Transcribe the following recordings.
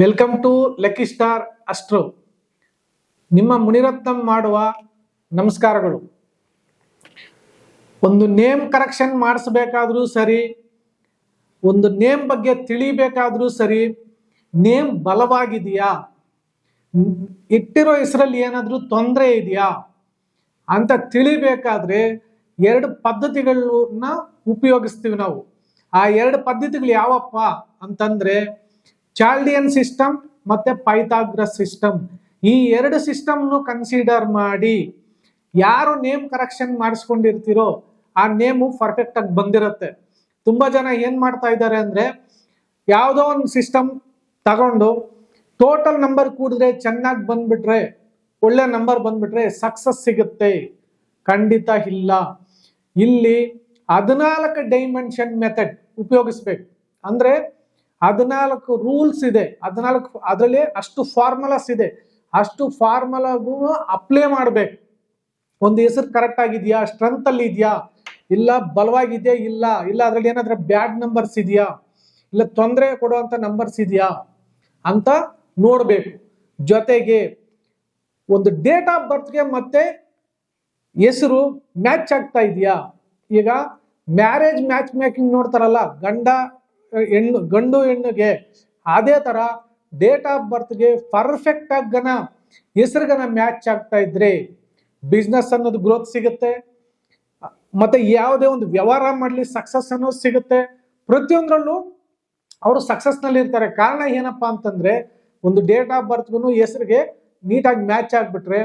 Welcome to lucky star astro. ನಿಮ್ಮ ಮುನಿರತ್ನಂ ಮಾಡುವ ನಮಸ್ಕಾರಗಳು. ಒಂದು ನೇಮ್ ಕರೆಕ್ಷನ್ ಮಾಡಿಸ್ಬೇಕಾದ್ರೂ ಸರಿ, ಒಂದು ನೇಮ್ ಬಗ್ಗೆ ತಿಳಿಬೇಕಾದ್ರೂ ಸರಿ, ನೇಮ್ ಬಲವಾಗಿದೆಯಾ, ಇಟ್ಟಿರೋ ಹೆಸರಲ್ಲಿ ಏನಾದರೂ ತೊಂದರೆ ಇದೆಯಾ ಅಂತ ತಿಳಿಬೇಕಾದ್ರೆ ಎರಡು ಪದ್ಧತಿಗಳನ್ನ ಉಪಯೋಗಿಸ್ತೀವಿ ನಾವು. ಆ ಎರಡು ಪದ್ಧತಿಗಳು ಯಾವಪ್ಪ ಅಂತಂದ್ರೆ ಚಾಲ್ಡಿಯನ್ ಸಿಸ್ಟಮ್ ಮತ್ತೆ ಪೈಥಾಗ್ರಸ್ ಸಿಸ್ಟಮ್. ಈ ಎರಡು ಸಿಸ್ಟಮ್ನು ಕನ್ಸಿಡರ್ ಮಾಡಿ ಯಾರು ನೇಮ್ ಕರೆಕ್ಷನ್ ಮಾಡಿಸ್ಕೊಂಡಿರ್ತೀರೋ ಆ ನೇಮು ಪರ್ಫೆಕ್ಟ್ ಆಗಿ ಬಂದಿರುತ್ತೆ. ತುಂಬಾ ಜನ ಏನ್ ಮಾಡ್ತಾ ಇದ್ದಾರೆ ಅಂದ್ರೆ ಯಾವುದೋ ಒಂದು ಸಿಸ್ಟಮ್ ತಗೊಂಡು ಟೋಟಲ್ ನಂಬರ್ ಕೂಡಿದ್ರೆ ಚೆನ್ನಾಗಿ ಬಂದ್ಬಿಟ್ರೆ, ಒಳ್ಳೆ ನಂಬರ್ ಬಂದ್ಬಿಟ್ರೆ ಸಕ್ಸಸ್ ಸಿಗುತ್ತೆ. ಖಂಡಿತ ಇಲ್ಲ. ಇಲ್ಲಿ 14 ಡೈಮೆನ್ಷನ್ ಮೆಥಡ್ ಉಪಯೋಗಿಸ್ಬೇಕು. ಅಂದ್ರೆ 14 ರೂಲ್ಸ್ ಇದೆ, 14 ಅದರಲ್ಲಿ ಅಷ್ಟು ಫಾರ್ಮುಲಾಸ್ ಇದೆ. ಅಷ್ಟು ಫಾರ್ಮುಲಾಗೂ ಅಪ್ಲೈ ಮಾಡ್ಬೇಕು. ಒಂದು ಹೆಸರು ಕರೆಕ್ಟ್ ಆಗಿದೆಯಾ, ಸ್ಟ್ರೆಂತ್ ಅಲ್ಲಿ ಇದೆಯಾ, ಇಲ್ಲ ಬಲವಾಗಿದೆಯಾ, ಇಲ್ಲ ಅದ್ರಲ್ಲಿ ಏನಾದ್ರೆ ಬ್ಯಾಡ್ ನಂಬರ್ಸ್ ಇದೆಯಾ, ಇಲ್ಲ ತೊಂದರೆ ಕೊಡುವಂತ ನಂಬರ್ಸ್ ಇದೆಯಾ ಅಂತ ನೋಡ್ಬೇಕು. ಜೊತೆಗೆ ಒಂದು ಡೇಟ್ ಆಫ್ ಬರ್ತ್ಗೆ ಮತ್ತೆ ಹೆಸರು ಮ್ಯಾಚ್ ಆಗ್ತಾ ಇದೆಯಾ. ಈಗ ಮ್ಯಾರೇಜ್ ಮ್ಯಾಚ್ ಮೇಕಿಂಗ್ ನೋಡ್ತಾರಲ್ಲ, ಗಂಡು ಹೆಣ್ಣಿಗೆ, ಅದೇ ತರ ಡೇಟ್ ಆಫ್ ಬರ್ತ್ಗೆ ಪರ್ಫೆಕ್ಟ್ ಆಗಿ ಹೆಸರುಗನ ಮ್ಯಾಚ್ ಆಗ್ತಾ ಇದ್ರೆ ಬಿಸ್ನೆಸ್ ಅನ್ನೋದು ಗ್ರೋತ್ ಸಿಗುತ್ತೆ. ಮತ್ತೆ ಯಾವುದೇ ಒಂದು ವ್ಯವಹಾರ ಮಾಡಲಿ ಸಕ್ಸಸ್ ಅನ್ನೋದು ಸಿಗುತ್ತೆ. ಪ್ರತಿಯೊಂದರಲ್ಲೂ ಅವರು ಸಕ್ಸಸ್ ನಲ್ಲಿ ಇರ್ತಾರೆ. ಕಾರಣ ಏನಪ್ಪಾ ಅಂತಂದ್ರೆ ಒಂದು ಡೇಟ್ ಆಫ್ ಬರ್ತ್ಗೂ ಹೆಸರಿಗೆ ನೀಟಾಗಿ ಮ್ಯಾಚ್ ಆಗ್ಬಿಟ್ರೆ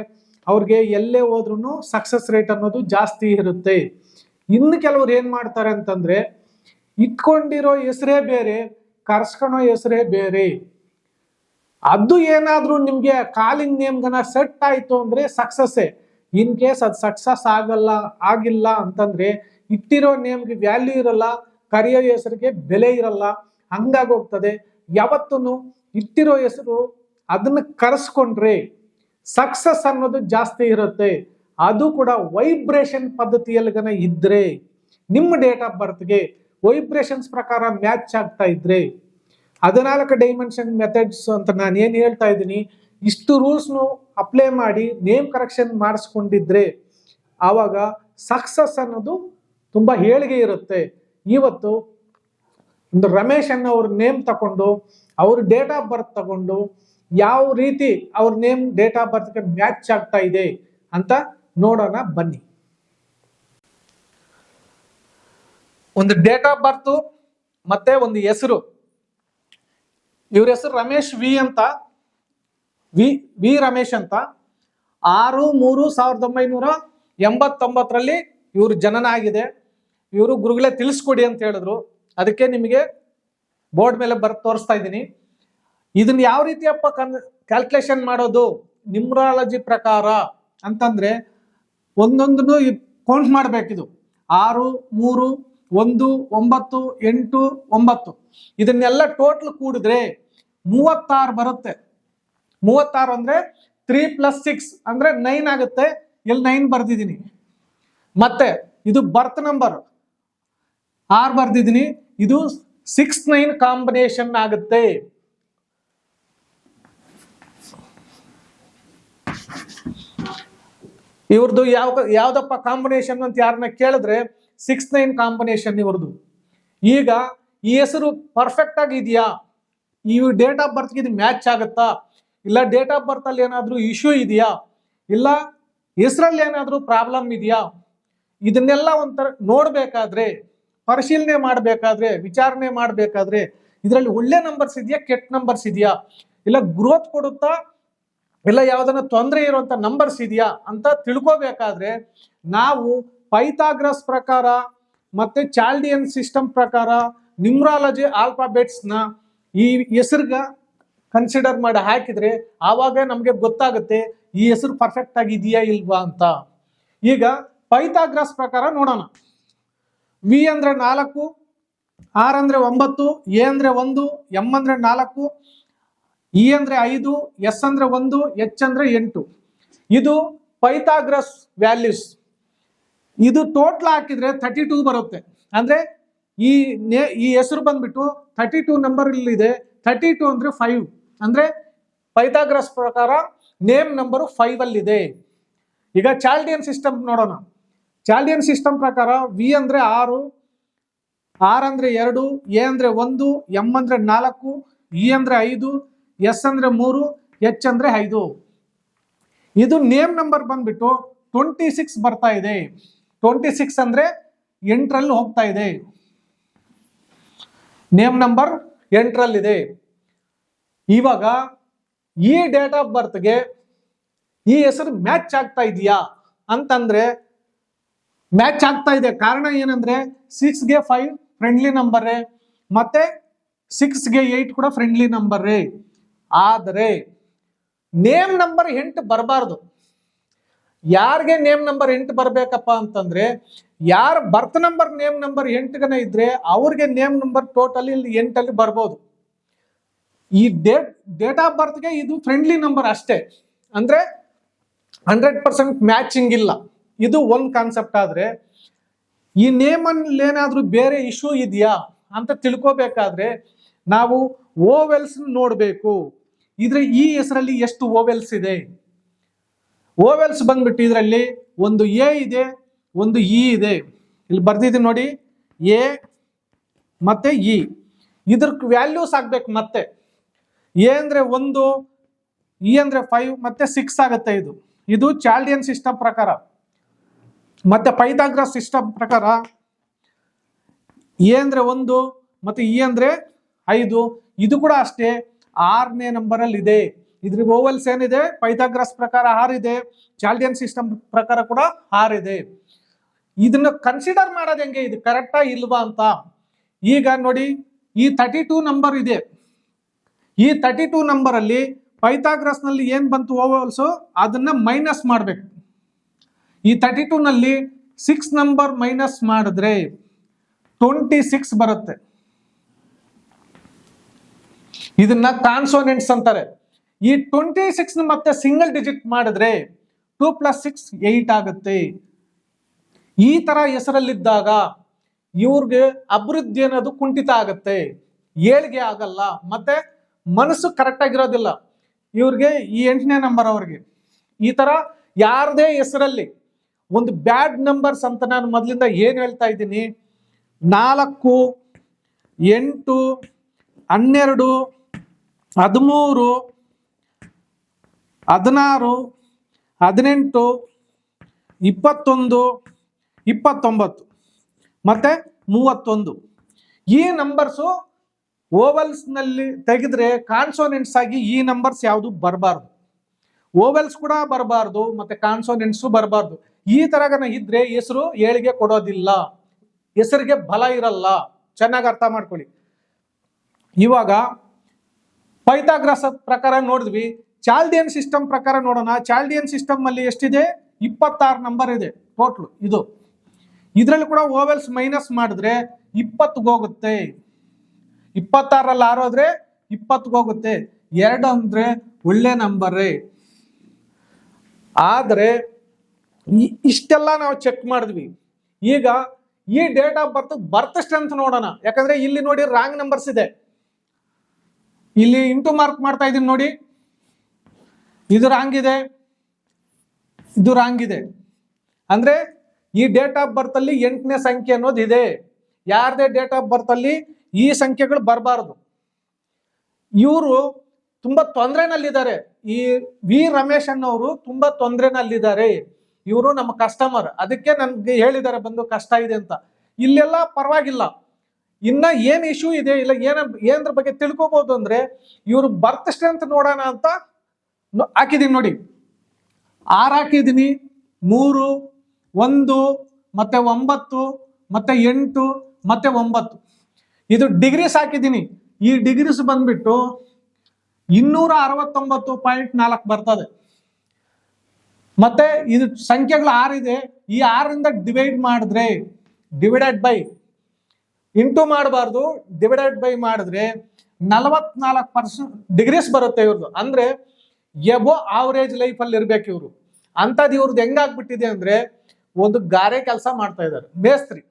ಅವ್ರಿಗೆ ಎಲ್ಲೇ ಹೋದ್ರೂ ಸಕ್ಸಸ್ ರೇಟ್ ಅನ್ನೋದು ಜಾಸ್ತಿ ಇರುತ್ತೆ. ಇನ್ನು ಕೆಲವರು ಏನ್ ಮಾಡ್ತಾರೆ ಅಂತಂದ್ರೆ ಇಟ್ಕೊಂಡಿರೋ ಹೆಸರೇ ಬೇರೆ, ಕರ್ಸ್ಕೊಳೋ ಹೆಸರೇ ಬೇರೆ. ಅದು ಏನಾದ್ರೂ ನಿಮ್ಗೆ ಕಾಲಿಂಗ್ ನೇಮ್ಗನ ಸೆಟ್ ಆಯ್ತು ಅಂದ್ರೆ ಸಕ್ಸಸ್ಸೇ. ಇನ್ ಕೇಸ್ ಅದು ಸಕ್ಸಸ್ ಆಗಿಲ್ಲ ಅಂತಂದ್ರೆ ಇಟ್ಟಿರೋ ನೇಮ್ಗೆ ವ್ಯಾಲ್ಯೂ ಇರಲ್ಲ, ಕರೆಯೋ ಹೆಸರಿಗೆ ಬೆಲೆ ಇರಲ್ಲ. ಹಂಗಾಗೋಗ್ತದೆ. ಯಾವತ್ತೂ ಇಟ್ಟಿರೋ ಹೆಸರು ಅದನ್ನ ಕರೆಸ್ಕೊಂಡ್ರೆ ಸಕ್ಸಸ್ ಅನ್ನೋದು ಜಾಸ್ತಿ ಇರುತ್ತೆ. ಅದು ಕೂಡ ವೈಬ್ರೇಷನ್ ಪದ್ಧತಿಯಲ್ಲಿ ಇದ್ರೆ, ನಿಮ್ಮ ಡೇಟ್ ಆಫ್ ಬರ್ತ್ಗೆ ವೈಬ್ರೇಷನ್ಸ್ ಪ್ರಕಾರ ಮ್ಯಾಚ್ ಆಗ್ತಾ ಇದ್ರೆ 14 ಡೈಮೆನ್ಷನ್ ಮೆಥಡ್ಸ್ ಅಂತ ನಾನು ಏನ್ ಹೇಳ್ತಾ ಇದ್ದೀನಿ, ಇಷ್ಟು ರೂಲ್ಸ್ನು ಅಪ್ಲೈ ಮಾಡಿ ನೇಮ್ ಕರೆಕ್ಷನ್ ಮಾಡಿಸ್ಕೊಂಡಿದ್ರೆ ಆವಾಗ ಸಕ್ಸಸ್ ಅನ್ನೋದು ತುಂಬಾ ಏಳಿಗೆ ಇರುತ್ತೆ. ಇವತ್ತು ಒಂದು ರಮೇಶ್ ಅನ್ನೋ ಅವ್ರ ನೇಮ್ ತಗೊಂಡು ಅವ್ರ ಡೇಟ್ ಆಫ್ ಬರ್ತ್ ತಗೊಂಡು ಯಾವ ರೀತಿ ಅವ್ರ ನೇಮ್ ಡೇಟ್ ಆಫ್ ಬರ್ತ್ಗೆ ಮ್ಯಾಚ್ ಆಗ್ತಾ ಇದೆ ಅಂತ ನೋಡೋಣ ಬನ್ನಿ. ಒಂದು ಡೇಟ್ ಆಫ್ ಬರ್ತ್ ಮತ್ತೆ ಒಂದು ಹೆಸರು. ಇವ್ರ ಹೆಸರು ರಮೇಶ್ ವಿ ರಮೇಶ್ ಅಂತ. 6/3/1989 ಇವ್ರ ಜನನ ಆಗಿದೆ. ಇವರು ಗುರುಗಳೇ ತಿಳಿಸ್ಕೊಡಿ ಅಂತ ಹೇಳಿದ್ರು. ಅದಕ್ಕೆ ನಿಮಗೆ ಬೋರ್ಡ್ ಮೇಲೆ ತೋರಿಸ್ತಾ ಇದ್ದೀನಿ. ಇದನ್ನ ಯಾವ ರೀತಿಯಪ್ಪ ಕ್ಯಾಲ್ಕುಲೇಷನ್ ಮಾಡೋದು ನ್ಯೂಮರಾಲಜಿ ಪ್ರಕಾರ ಅಂತಂದ್ರೆ ಒಂದೊಂದನ್ನು ಕೌಂಟ್ ಮಾಡ್ಬೇಕಿದು. 6, 3, 1, 9, 8, 9 ಇದನ್ನೆಲ್ಲ ಟೋಟಲ್ ಕೂಡಿದ್ರೆ 36 ಬರುತ್ತೆ. 36 ಅಂದ್ರೆ 3 + 6 ಅಂದ್ರೆ 9 ಆಗುತ್ತೆ. ಇಲ್ಲಿ 9 ಬರ್ದಿದ್ದೀನಿ. ಮತ್ತೆ ಇದು ಬರ್ತ್ ನಂಬರ್ 6 ಬರ್ದಿದ್ದೀನಿ. ಇದು 6-9 ಕಾಂಬಿನೇಷನ್ ಆಗುತ್ತೆ. ಇವ್ರದ್ದು ಯಾವ್ದಪ್ಪ ಕಾಂಬಿನೇಷನ್ ಅಂತ ಯಾರನ್ನ ಕೇಳಿದ್ರೆ 6-9 ಕಾಂಬಿನೇಷನ್ ಇವ್ರದ್ದು. ಈಗ ಈ ಹೆಸರು ಪರ್ಫೆಕ್ಟ್ ಆಗಿ ಇದೆಯಾ, ಈ ಡೇಟ್ ಆಫ್ ಬರ್ತ್ಗೆ ಇದು ಮ್ಯಾಚ್ ಆಗುತ್ತಾ, ಇಲ್ಲ ಡೇಟ್ ಆಫ್ ಬರ್ತ್ ಅಲ್ಲಿ ಏನಾದ್ರೂ ಇಶ್ಯೂ ಇದೆಯಾ, ಇಲ್ಲ ಹೆಸರಲ್ಲಿ ಏನಾದ್ರೂ ಪ್ರಾಬ್ಲಮ್ ಇದೆಯಾ, ಇದನ್ನೆಲ್ಲ ಒಂಥರ ನೋಡ್ಬೇಕಾದ್ರೆ, ಪರಿಶೀಲನೆ ಮಾಡ್ಬೇಕಾದ್ರೆ, ವಿಚಾರಣೆ ಮಾಡ್ಬೇಕಾದ್ರೆ ಇದರಲ್ಲಿ ಒಳ್ಳೆ ನಂಬರ್ಸ್ ಇದೆಯಾ, ಕೆಟ್ಟ ನಂಬರ್ಸ್ ಇದೆಯಾ, ಇಲ್ಲ ಗ್ರೋತ್ ಕೊಡುತ್ತಾ, ಇಲ್ಲ ಯಾವ್ದನ್ನ ತೊಂದರೆ ಇರುವಂತ ನಂಬರ್ಸ್ ಇದೆಯಾ ಅಂತ ತಿಳ್ಕೋಬೇಕಾದ್ರೆ ನಾವು ಪೈಥಾಗ್ರಸ್ ಪ್ರಕಾರ ಮತ್ತೆ ಚಾಲ್ಡಿಯನ್ ಸಿಸ್ಟಮ್ ಪ್ರಕಾರ ನ್ಯೂಮರಾಲಜಿ ಆಲ್ಫಾಬೆಟ್ಸ್ ನ ಈ ಹೆಸರ್ಗ ಕನ್ಸಿಡರ್ ಮಾಡಿ ಹಾಕಿದ್ರೆ ಆವಾಗ ನಮ್ಗೆ ಗೊತ್ತಾಗುತ್ತೆ ಈ ಹೆಸರು ಪರ್ಫೆಕ್ಟ್ ಆಗಿದೆಯಾ ಇಲ್ವಾ ಅಂತ. ಈಗ ಪೈಥಾಗ್ರಸ್ ಪ್ರಕಾರ ನೋಡೋಣ. ವಿ ಅಂದ್ರೆ 4, ಆರ್ ಅಂದ್ರೆ 9, ಎ ಅಂದ್ರೆ 1, ಎಂ ಅಂದ್ರೆ 4, ಇ ಅಂದ್ರೆ 5, ಎಸ್ ಅಂದ್ರೆ 1, ಎಚ್ ಅಂದ್ರೆ 8. ಇದು ಪೈಥಾಗ್ರಸ್ ವ್ಯಾಲ್ಯೂಸ್. ಇದು ಟೋಟಲ್ ಹಾಕಿದ್ರೆ 32 ಬರುತ್ತೆ. ಅಂದ್ರೆ ಈ ಹೆಸರು ಬಂದ್ಬಿಟ್ಟು 32 ನಂಬರ್ ಇಲ್ಲಿದೆ. 32 ಅಂದ್ರೆ 5. ಅಂದ್ರೆ ಪೈಥಾಗರಸ್ ಪ್ರಕಾರ ನೇಮ್ ನಂಬರ್ 5 ಅಲ್ಲಿ ಇದೆ. ಈಗ ಚಾಲ್ಡಿಯನ್ ಸಿಸ್ಟಮ್ ನೋಡೋಣ. ಚಾಲ್ಡಿಯನ್ ಸಿಸ್ಟಮ್ ಪ್ರಕಾರ ವಿ ಅಂದ್ರೆ 6, ಆರ್ ಅಂದ್ರೆ 2, ಎ ಅಂದ್ರೆ 1, ಎಂ ಅಂದ್ರೆ 4, ಇ ಅಂದ್ರೆ 5, ಎಸ್ ಅಂದ್ರೆ 3, ಎಚ್ ಅಂದ್ರೆ 5. ಇದು ನೇಮ್ ನಂಬರ್ ಬಂದ್ಬಿಟ್ಟು 26 ಬರ್ತಾ ಇದೆ. 26 ಅಂದ್ರೆ 8ರಲ್ಲಿ ಹೋಗ್ತಾ ಇದೆ. ನೇಮ್ ನಂಬರ್ 8ರಲ್ಲಿದೆ. ಇವಾಗ ಈ ಡೇಟ್ ಆಫ್ ಬರ್ತ್ಗೆ ಈ ಹೆಸರು ಮ್ಯಾಚ್ ಆಗ್ತಾ ಇದೆಯಾ ಅಂತಂದ್ರೆ ಮ್ಯಾಚ್ ಆಗ್ತಾ ಇದೆ. ಕಾರಣ ಏನಂದ್ರೆ 6ಗೆ 5 ಫ್ರೆಂಡ್ಲಿ ನಂಬರ್, ಮತ್ತೆ 6ಗೆ 8 ಕೂಡ ಫ್ರೆಂಡ್ಲಿ ನಂಬರ್. ಆದರೆ ನೇಮ್ ನಂಬರ್ 8 ಬರಬಾರ್ದು. ಯಾರಿಗೆ ನೇಮ್ ನಂಬರ್ 8 ಬರ್ಬೇಕಪ್ಪ ಅಂತಂದ್ರೆ ಯಾರ ಬರ್ತ್ ನಂಬರ್ ನೇಮ್ ನಂಬರ್ 8 ಇದ್ರೆ ಅವ್ರಿಗೆ ನೇಮ್ ನಂಬರ್ ಟೋಟಲಿ 8ಅಲ್ಲಿ ಬರ್ಬೋದು. ಈ ಡೇಟ್ ಆಫ್ ಬರ್ತ್ಗೆ ಇದು ಫ್ರೆಂಡ್ಲಿ ನಂಬರ್ ಅಷ್ಟೇ, ಅಂದ್ರೆ 100% ಮ್ಯಾಚಿಂಗ್ ಇಲ್ಲ. ಇದು ಒಂದು ಕಾನ್ಸೆಪ್ಟ್. ಆದ್ರೆ ಈ ನೇಮ್ ಅಲ್ಲಿ ಏನಾದ್ರೂ ಬೇರೆ ಇಶ್ಯೂ ಇದೆಯಾ ಅಂತ ತಿಳ್ಕೋಬೇಕಾದ್ರೆ ನಾವು ಓವೆಲ್ಸ್ ನೋಡ್ಬೇಕು. ಇದ್ರೆ ಈ ಹೆಸರಲ್ಲಿ ಎಷ್ಟು ಓವೆಲ್ಸ್ ಇದೆ? ಓವೆಲ್ಸ್ ಬಂದ್ಬಿಟ್ಟು ಇದರಲ್ಲಿ ಒಂದು ಎ ಇದೆ, ಒಂದು ಇ ಇದೆ. ಇಲ್ಲಿ ಬರ್ದಿದ್ದೀನಿ ನೋಡಿ, ಎ ಮತ್ತೆ ಇ. ಇದ್ರ ವ್ಯಾಲ್ಯೂಸ್ ಆಗ್ಬೇಕು. ಮತ್ತೆ ಎ ಅಂದ್ರೆ 1, ಇ ಅಂದ್ರೆ 5, ಮತ್ತೆ 6 ಆಗುತ್ತೆ. ಇದು ಚಾಲ್ಡಿಯನ್ ಸಿಸ್ಟಮ್ ಪ್ರಕಾರ. ಮತ್ತೆ ಪೈಥಾಗರಸ್ ಸಿಸ್ಟಮ್ ಪ್ರಕಾರ ಎ ಅಂದ್ರೆ 1 ಮತ್ತೆ ಇ ಅಂದ್ರೆ 5. ಇದು ಕೂಡ ಅಷ್ಟೇ 6ನೇ ನಂಬರ್ ಅಲ್ಲಿ ಇದೆ. ಇದ್ರ ಓವಲ್ಸ್ ಏನಿದೆ? ಪೈಥಾಗರಸ್ ಪ್ರಕಾರ 6 ಇದೆ, ಚಾಲ್ಡಿಯನ್ ಸಿಸ್ಟಮ್ ಪ್ರಕಾರ ಕೂಡ 6 ಇದೆ. ಇದನ್ನ ಕನ್ಸಿಡರ್ ಮಾಡೋದು ಹೆಂಗೆ, ಇದು ಕರೆಕ್ಟಾ ಇಲ್ವಾ ಅಂತ? ಈಗ ನೋಡಿ, ಈ 32 ನಂಬರ್ ಇದೆ. ಈ 32 ನಂಬರ್ ಅಲ್ಲಿ ಪೈಥಾಗರಸ್ ನಲ್ಲಿ ಏನ್ ಬಂತು ಓವಲ್ಸ್, ಅದನ್ನ ಮೈನಸ್ ಮಾಡ್ಬೇಕು. ಈ 32 ನಲ್ಲಿ 6 ನಂಬರ್ ಮೈನಸ್ ಮಾಡಿದ್ರೆ 26 ಬರುತ್ತೆ. ಇದನ್ನ ಕಾನ್ಸೋನೆಂಟ್ಸ್ ಅಂತಾರೆ. ಈ 26 ಮತ್ತೆ ಸಿಂಗಲ್ ಡಿಜಿಟ್ ಮಾಡಿದ್ರೆ 2 + 6 8 ಆಗುತ್ತೆ. ಈ ತರ ಹೆಸರಲ್ಲಿದ್ದಾಗ ಇವ್ರಿಗೆ ಅಭಿವೃದ್ಧಿ ಅನ್ನೋದು ಕುಂಠಿತ ಆಗುತ್ತೆ, ಏಳ್ಗೆ ಆಗಲ್ಲ, ಮತ್ತೆ ಮನಸ್ಸು ಕರೆಕ್ಟ್ ಆಗಿರೋದಿಲ್ಲ ಇವ್ರಿಗೆ. ಈ 8ನೇ ನಂಬರ್ ಅವ್ರಿಗೆ ಈ ತರ ಯಾರದೇ ಹೆಸರಲ್ಲಿ ಒಂದು ಬ್ಯಾಡ್ ನಂಬರ್ಸ್ ಅಂತ ನಾನು ಮೊದಲಿಂದ ಏನ್ ಹೇಳ್ತಾ ಇದ್ದೀನಿ, 4, 8, 12, 13, 16, 18, 21, 29 ಮತ್ತೆ 31. ಈ ನಂಬರ್ಸು ಓವಲ್ಸ್ ನಲ್ಲಿ ತೆಗೆದ್ರೆ ಕಾನ್ಸೋನೆಂಟ್ಸ್ ಆಗಿ ಈ ನಂಬರ್ಸ್ ಯಾವುದು ಬರಬಾರ್ದು. ಓವೆಲ್ಸ್ ಕೂಡ ಬರಬಾರ್ದು, ಮತ್ತೆ ಕಾನ್ಸೋನೆಂಟ್ಸು ಬರಬಾರ್ದು. ಈ ತರಗನ ಇದ್ರೆ ಹೆಸರು ಏಳಿಗೆ ಕೊಡೋದಿಲ್ಲ, ಹೆಸರಿಗೆ ಬಲ ಇರಲ್ಲ. ಚೆನ್ನಾಗಿ ಅರ್ಥ ಮಾಡ್ಕೊಳ್ಳಿ. ಇವಾಗ ಪೈಥಾಗರಸ್ ಪ್ರಕಾರ ನೋಡಿದ್ವಿ, ಚಾಲ್ಡಿಯನ್ ಸಿಸ್ಟಮ್ ಪ್ರಕಾರ ನೋಡೋಣ. ಚಾಲ್ಡಿಯನ್ ಸಿಸ್ಟಮ್ ಅಲ್ಲಿ ಎಷ್ಟಿದೆ? 26 ನಂಬರ್ ಇದೆ ಟೋಟಲ್. ಇದರಲ್ಲಿ ಕೂಡ ಓವೆಲ್ಸ್ ಮೈನಸ್ ಮಾಡಿದ್ರೆ 20ಗೆ ಹೋಗುತ್ತೆ. 26ರಲ್ಲಿ 6 ಹೋದ್ರೆ 20ಗೆ ಹೋಗುತ್ತೆ. 2 ಅಂದ್ರೆ ಒಳ್ಳೆ ನಂಬರೇ. ಆದ್ರೆ ಇಷ್ಟೆಲ್ಲ ನಾವು ಚೆಕ್ ಮಾಡಿದ್ವಿ. ಈಗ ಈ ಡೇಟ್ ಆಫ್ ಬರ್ತ್ ಸ್ಟ್ರೆಂತ್ ನೋಡೋಣ. ಯಾಕಂದ್ರೆ ಇಲ್ಲಿ ನೋಡಿ ರಾಂಗ್ ನಂಬರ್ಸ್ ಇದೆ. ಇಲ್ಲಿ ಇಂಟು ಮಾರ್ಕ್ ಮಾಡ್ತಾ ಇದೀನಿ ನೋಡಿ, ಇದು ರಾಂಗ್ ಇದೆ, ಇದು ರಾಂಗ್ ಇದೆ. ಅಂದ್ರೆ ಈ ಡೇಟ್ ಆಫ್ ಬರ್ತ್ ಅಲ್ಲಿ 8ನೇ ಸಂಖ್ಯೆ ಅನ್ನೋದು ಇದೆ. ಯಾರದೇ ಡೇಟ್ ಆಫ್ ಬರ್ತ್ ಅಲ್ಲಿ ಈ ಸಂಖ್ಯೆಗಳು ಬರಬಾರದು. ಇವರು ತುಂಬಾ ತೊಂದರೆನಲ್ಲಿದ್ದಾರೆ. ಈ ವಿ ರಮೇಶ್ ಅನ್ನೋರು ತುಂಬಾ ತೊಂದರೆನಲ್ಲಿದ್ದಾರೆ. ಇವರು ನಮ್ಮ ಕಸ್ಟಮರ್, ಅದಕ್ಕೆ ನನ್ಗೆ ಹೇಳಿದ್ದಾರೆ ಬಂದು ಕಷ್ಟ ಇದೆ ಅಂತ. ಇಲ್ಲೆಲ್ಲ ಪರವಾಗಿಲ್ಲ. ಇನ್ನ ಏನ್ ಇಶ್ಯೂ ಇದೆ, ಇಲ್ಲ ಏನ್ರ ಬಗ್ಗೆ ತಿಳ್ಕೊಬಹುದು ಅಂದ್ರೆ ಇವರು ಬರ್ತ್ ಸ್ಟ್ರೆಂತ್ ನೋಡೋಣ ಅಂತ ಹಾಕಿದೀನಿ ನೋಡಿ. 6 ಹಾಕಿದೀನಿ, 3, 1 ಮತ್ತೆ 9 ಮತ್ತೆ 8 ಮತ್ತೆ 9. ಇದು ಡಿಗ್ರೀಸ್ ಹಾಕಿದೀನಿ. ಈ ಡಿಗ್ರೀಸ್ ಬಂದ್ಬಿಟ್ಟು 269.4 ಬರ್ತದೆ. ಮತ್ತೆ ಇದು ಸಂಖ್ಯೆಗಳು 6 ಇದೆ. ಈ 6ರಿಂದ ಡಿವೈಡ್ ಮಾಡಿದ್ರೆ, ಡಿವೈಡೆಡ್ ಬೈ, ಇಂಟು ಮಾಡಬಾರ್ದು, ಡಿವೈಡೆಡ್ ಬೈ ಮಾಡಿದ್ರೆ 44% ಡಿಗ್ರೀಸ್ ಬರುತ್ತೆ ಇವ್ರದ್ದು. ಅಂದ್ರೆ ಎಬೋ ಆವರೇಜ್ ಲೈಫ್ ಅಲ್ಲಿ ಇರ್ಬೇಕು ಇವರು. ಅಂತದ್ ಇವ್ರದ್ದು ಹೆಂಗಾಗ್ಬಿಟ್ಟಿದೆ ಅಂದ್ರೆ ಒಂದು ಗಾರೆ ಕೆಲಸ ಮಾಡ್ತಾ ಇದ್ದಾರೆ, ಮೇಸ್ತ್ರಿ.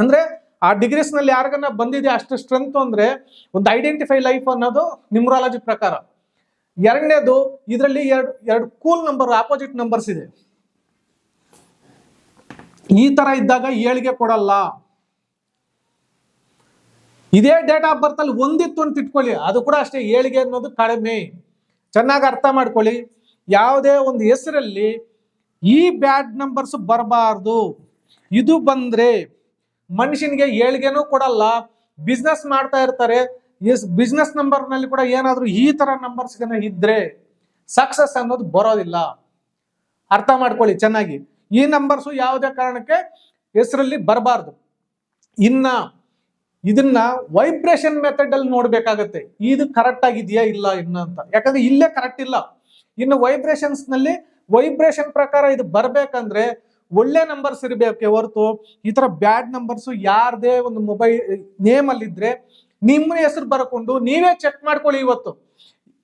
ಅಂದ್ರೆ ಆ ಡಿಗ್ರೀಸ್ನಲ್ಲಿ ಯಾರಿಗನ್ನ ಬಂದಿದೆ ಅಷ್ಟು ಸ್ಟ್ರೆಂತ್ ಅಂದ್ರೆ ಒಂದು ಐಡೆಂಟಿಫೈ ಲೈಫ್ ಅನ್ನೋದು ನ್ಯೂಮರಾಲಜಿ ಪ್ರಕಾರ. ಎರಡನೇದು, ಇದರಲ್ಲಿ ಎರಡು ಕೂಲ್ ನಂಬರ್ ಆಪೋಸಿಟ್ ನಂಬರ್ಸ್ ಇದೆ. ಈ ತರ ಇದ್ದಾಗ ಏಳಿಗೆ ಕೊಡಲ್ಲ. ಇದೇ ಡೇಟ್ ಆಫ್ ಬರ್ತ್ ಅಲ್ಲಿ ಒಂದಿತ್ತು ಅಂತ ಇಟ್ಕೊಳ್ಳಿ, ಅದು ಕೂಡ ಅಷ್ಟೇ, ಏಳಿಗೆ ಅನ್ನೋದು ಕಡಿಮೆ. ಚೆನ್ನಾಗಿ ಅರ್ಥ ಮಾಡ್ಕೊಳ್ಳಿ. ಯಾವುದೇ ಒಂದು ಹೆಸರಲ್ಲಿ ಈ ಬ್ಯಾಡ್ ನಂಬರ್ಸ್ ಬರಬಾರ್ದು. ಇದು ಬಂದ್ರೆ ಮನುಷ್ಯನಿಗೆ ಏಳಿಗೆನೂ ಕೊಡಲ್ಲ. ಬಿಸ್ನೆಸ್ ಮಾಡ್ತಾ ಇರ್ತಾರೆ, ಬಿಸ್ನೆಸ್ ನಂಬರ್ ನಲ್ಲಿ ಕೂಡ ಏನಾದ್ರೂ ಈ ತರ ನಂಬರ್ಸ್ ಇದ್ರೆ ಸಕ್ಸಸ್ ಅನ್ನೋದು ಬರೋದಿಲ್ಲ. ಅರ್ಥ ಮಾಡ್ಕೊಳ್ಳಿ ಚೆನ್ನಾಗಿ. ಈ ನಂಬರ್ಸು ಯಾವುದೇ ಕಾರಣಕ್ಕೆ ಹೆಸರಲ್ಲಿ ಬರಬಾರ್ದು. ಇನ್ನ ಇದನ್ನ ವೈಬ್ರೇಷನ್ ಮೆಥಡ್ ಅಲ್ಲಿ ನೋಡ್ಬೇಕಾಗತ್ತೆ, ಇದು ಕರೆಕ್ಟ್ ಆಗಿದೆಯಾ ಇಲ್ಲ ಇನ್ನ ಅಂತ. ಯಾಕಂದ್ರೆ ಇಲ್ಲೇ ಕರೆಕ್ಟ್ ಇಲ್ಲ. ಇನ್ನು ವೈಬ್ರೇಷನ್ಸ್ ನಲ್ಲಿ ವೈಬ್ರೇಷನ್ ಪ್ರಕಾರ ಇದು ಬರ್ಬೇಕಂದ್ರೆ ಒಳ್ಳೆ ನಂಬರ್ಸ್ ಇರಬೇಕೆ ಹೊರತು ಈ ತರ ಬ್ಯಾಡ್ ನಂಬರ್ಸ್ ಯಾರದೇ ಒಂದು ಮೊಬೈಲ್ ನೇಮ್ ಅಲ್ಲಿ ಇದ್ರೆ ನಿಮ್ಮ ಹೆಸರು ಬರ್ಕೊಂಡು ನೀವೇ ಚೆಕ್ ಮಾಡ್ಕೊಳ್ಳಿ. ಇವತ್ತು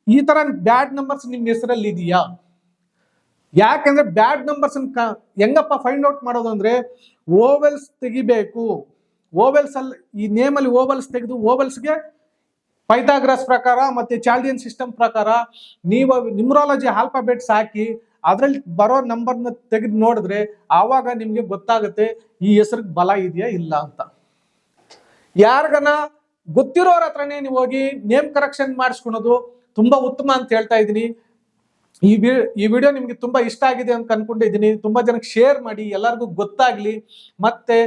ಈ ತರ ಬ್ಯಾಡ್ ನಂಬರ್ಸ್ ನಿಮ್ಮ ಹೆಸರಲ್ಲಿ ಇದೆಯಾ? ಯಾಕಂದ್ರೆ ಬ್ಯಾಡ್ ನಂಬರ್ಸ್ ಹೆಂಗಪ್ಪ ಫೈಂಡ್ ಔಟ್ ಮಾಡೋದು ಅಂದ್ರೆ ಓವೆಲ್ಸ್ ತೆಗಿಬೇಕು. ಓವೆಲ್ಸ್ ಅಲ್ಲಿ ಈ ನೇಮ್ ಅಲ್ಲಿ ಓವೆಲ್ಸ್ ತೆಗೆದು ಓವೆಲ್ಸ್ಗೆ ಪೈಥಾಗರಸ್ ಪ್ರಕಾರ ಮತ್ತೆ ಚಾಲ್ಡಿಯನ್ ಸಿಸ್ಟಮ್ ಪ್ರಕಾರ ನೀವು ನ್ಯೂಮರಾಲಜಿ ಆಲ್ಫಾಬೆಟ್ಸ್ ಹಾಕಿ ಅದ್ರಲ್ಲಿ ಬರೋ ನಂಬರ್ನ ತೆಗೆದು ನೋಡಿದ್ರೆ ಆವಾಗ ನಿಮ್ಗೆ ಗೊತ್ತಾಗುತ್ತೆ ಈ ಹೆಸರಿಗೆ ಬಲ ಇದೆಯಾ ಇಲ್ಲ ಅಂತ. ಯಾರಿಗನ ಗೊತ್ತಿರೋರ ಹತ್ರನೇ ನೀವು ಹೋಗಿ ನೇಮ್ ಕರೆಕ್ಷನ್ ಮಾಡಿಸ್ಕೊಳೋದು ತುಂಬಾ ಉತ್ತಮ ಅಂತ ಹೇಳ್ತಾ ಇದ್ದೀನಿ. ಈ ವಿಡಿಯೋ ನಿಮ್ಗೆ ತುಂಬಾ ಇಷ್ಟ ಆಗಿದೆ ಅಂತ ಅನ್ಕೊಂಡಿದ್ದೀನಿ. ತುಂಬಾ ಜನಕ್ಕೆ ಶೇರ್ ಮಾಡಿ, ಎಲ್ಲರಿಗೂ ಗೊತ್ತಾಗ್ಲಿ. ಮತ್ತೆ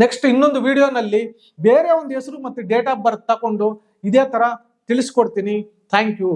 ನೆಕ್ಸ್ಟ್ ಇನ್ನೊಂದು ವಿಡಿಯೋನಲ್ಲಿ ಬೇರೆ ಒಂದು ಹೆಸರು ಮತ್ತೆ ಡೇಟ್ ಆಫ್ ಬರ್ತ್ ತಕೊಂಡು ಇದೇ ತರ ತಿಳಿಸ್ಕೊಡ್ತೀನಿ. Thank you.